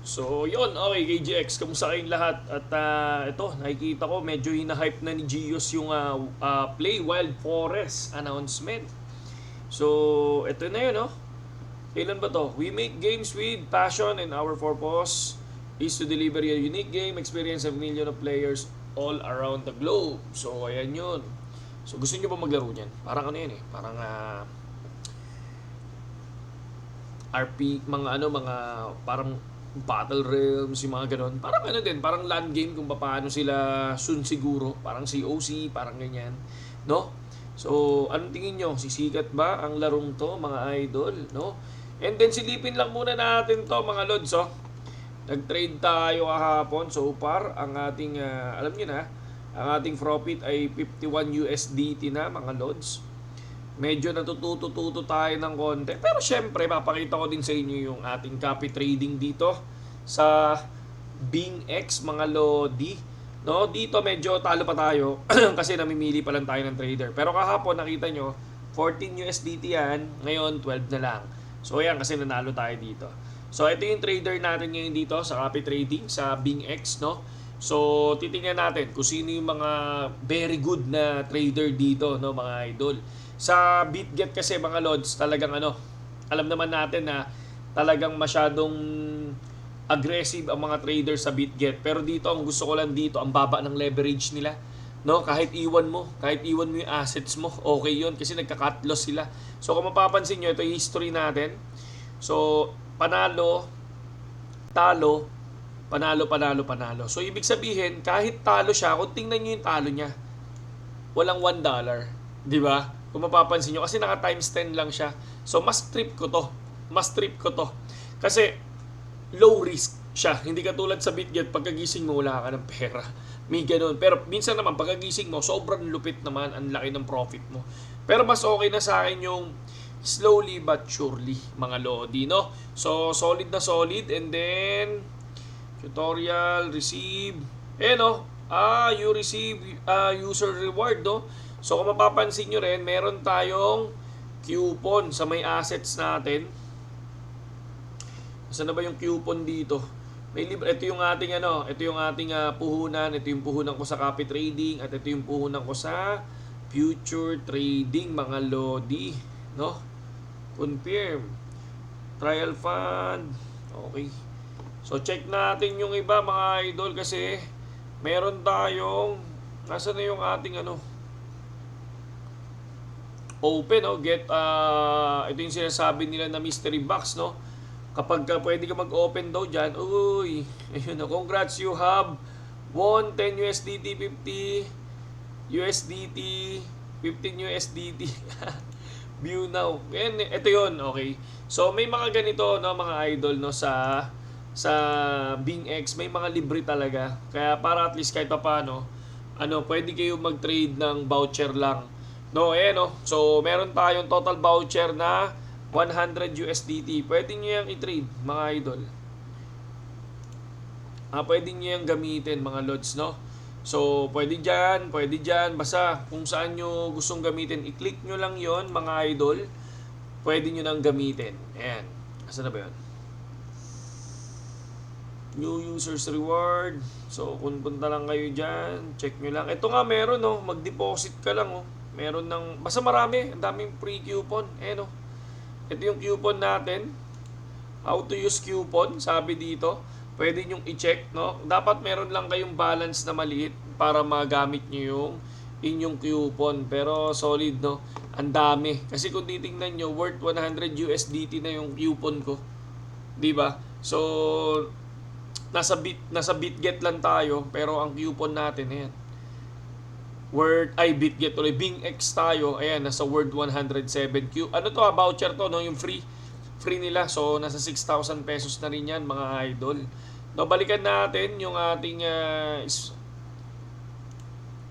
So, yon okay, KGX, kamusta kayong lahat? At ito, nakikita ko, medyo hina-hype na ni Gios yung Play Wild Forest announcement. So, ito na yun, no? Kailan ba to? We make games with passion and our purpose is to deliver a unique game experience of million of players all around the globe. So, ayan yun. So, gusto nyo ba maglaro niyan? Parang ano yun eh. Parang mga parang Battle Realms, yung mga ganon. Parang ano din, parang land game kung paano sila soon siguro. Parang COC, parang ganyan. No? So, anong tingin nyo? Sisikat ba ang larong to, mga idol? No? And then, silipin lang muna natin to, mga lods, oh. Nag-trade tayo kahapon. So far, ang ating, alam nyo na, ang ating profit ay 51 USDT na, mga lods. Medyo natututo tayo ng konti. Pero syempre, papakita ko din sa inyo yung ating copy trading dito sa Bing X, mga lodi. No, dito medyo talo pa tayo kasi namimili pa lang tayo ng trader. Pero kahapon nakita nyo, 14 USDT yan, ngayon 12 na lang. So ayan, kasi nanalo tayo dito. So ito yung trader natin ngayon dito sa copy trading sa Bing X, no. So titingnan natin kung sino yung mga very good na trader dito, no, mga idol. Sa BitGet kasi, mga lods, talagang alam naman natin na talagang masyadong aggressive ang mga traders sa BitGet. Pero dito, ang gusto ko lang dito, ang baba ng leverage nila. No, kahit iwan mo yung assets mo, okay yun kasi nagka-cut loss sila. So kung mapapansin nyo, ito yung history natin. So panalo, talo, panalo. So ibig sabihin, kahit talo siya, kung tingnan nyo yung talo niya, walang $1, di ba? Kung mapapansin nyo, kasi naka times 10 lang siya. So mas trip ko to. Kasi low risk siya. Hindi katulad sa BitGet, pagkagising mo wala ka ng pera. May ganun. Pero minsan naman, pagkagising mo, sobrang lupit naman, ang laki ng profit mo. Pero mas okay na sa akin yung slowly but surely, mga lodi, no? So, solid na solid. And then, tutorial, receive. No? You receive user reward, no? So kung mapapansin nyo rin, meron tayong coupon sa may assets natin. Saan na ba yung coupon dito? May libre, ito yung ating puhunan, ito yung puhunan ko sa copy trading at ito yung puhunan ko sa future trading, mga lodi, no? Confirm. Trial fund. Okay. So check natin yung iba, mga idol, kasi meron tayong nasa na yung ating open, no? Get ito yung sinasabi nila na mystery box, no? Kapag pwede ka mag-open daw diyan, uy, ayun na, congrats, you have won 10 USDT, 50 USDT, 15 USDT. View now. And ito yun, okay. So may mga ganito, no, mga idol, no, sa Bing X, may mga libre talaga. Kaya para at least kahit paano, pwede kayo mag-trade ng voucher lang. No, no. So, meron tayong total voucher na 100 USDT. Pwede nyo yung i-trade, mga idol. Pwede nyo yung gamitin, mga lods, no? So, pwede dyan. Basta kung saan nyo gustong gamitin, i-click nyo lang yon, mga idol. Pwede nyo nang gamitin. Ayan. Asan na ba yun? New users reward. So, kung punta lang kayo dyan, check nyo lang. Ito nga meron, no? Mag-deposit ka lang, oh. Meron ng, basta marami, ang daming free coupon. No? Ito yung coupon natin. How to use coupon, sabi dito. Pwede nyong i-check, no? Dapat meron lang kayong balance na maliit para magamit nyo yung inyong coupon. Pero solid, no? Ang dami. Kasi kung titingnan nyo, worth 100 USDT na yung coupon ko. Diba? So, nasa BitGet lang tayo, pero ang coupon natin, ayan. BitGet ulit, Bing X tayo, ayan, nasa Word 107Q. Ano to, voucher to, no, yung free nila. So, nasa 6,000 pesos na rin yan, mga idol. No, balikan natin yung ating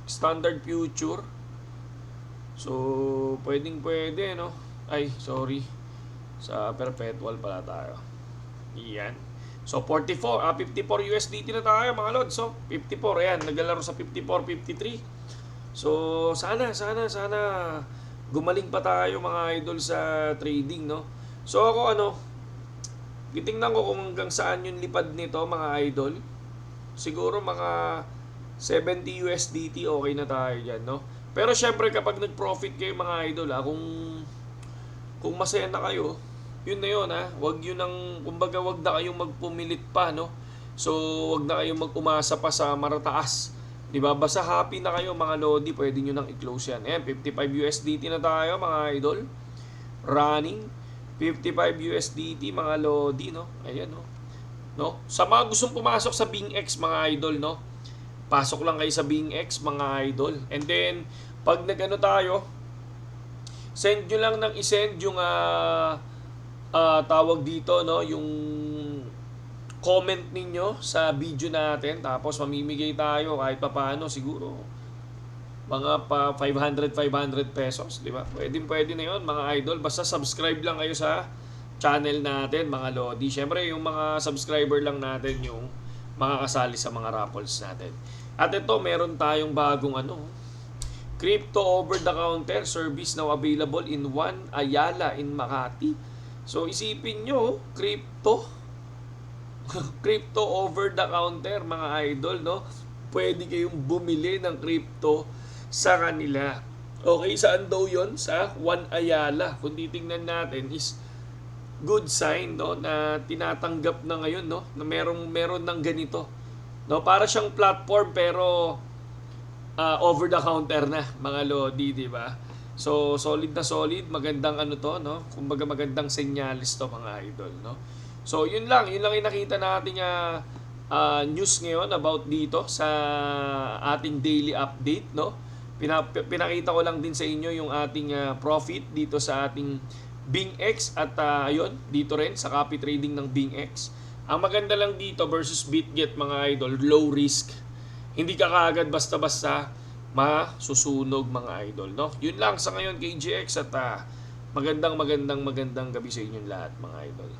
standard future. So, pwede, no? Ay, sorry. Sa perpetual pala tayo. Iyan. So, 54 USDT na tayo, mga lods. So, 54, ayan, naglalaro sa 54, 53. So, sana gumaling pa tayo, mga idol, sa trading, no? So, ako Titingnan ko kung hanggang saan yung lipad nito mga idol. Siguro mga 70 USDT okay na tayo dyan, no? Pero syempre kapag nag-profit kayo mga idol, kung masaya na kayo, yun na yun ha. Wag yun ang, kumbaga wag na kayong magpumilit pa, no? So wag na kayong mag-umasa pa sa marataas. Diba? Basta happy na kayo mga lodi, pwede nyo nang i-close yan. Ayan, 55 USDT na tayo mga idol. Running. 55 USDT mga lodi, no? Ayan, no? No? Sa mga gustong pumasok sa BingX mga idol, no? Pasok lang kayo sa BingX mga idol. And then, pag nagano tayo, send nyo lang ng isend yung tawag dito, no? Yung comment ninyo sa video natin, tapos mamimigay tayo kahit pa paano siguro mga 500 pesos, di ba? Pwede na 'yon mga idol, basta subscribe lang kayo sa channel natin mga lodi. Syempre yung mga subscriber lang natin yung makakasali sa mga raffles natin. At ito, meron tayong bagong crypto over the counter service now available in One Ayala in Makati. So isipin nyo, crypto over the counter mga idol, no? Pwede kayong bumili ng crypto sa kanila. Okay, saan daw yon? Sa One Ayala. Kung titingnan natin is good sign, no, na tinatanggap na ngayon, no, na meron ng ganito, no? Para siyang platform pero over the counter na mga lodi, di ba? So solid na solid, magandang no? Kumbaga magandang senyales to mga idol, no? So yun lang yung nakita natin news ngayon about dito sa ating daily update, no? Pinakita ko lang din sa inyo yung ating profit dito sa ating BingX at ayun, dito rin sa copy trading ng BingX. Ang maganda lang dito versus BitGet mga idol, low risk. Hindi ka kaagad basta-basta masusunog mga idol, no? Yun lang sa ngayon KGX at magandang gabi sa inyong lahat mga idol.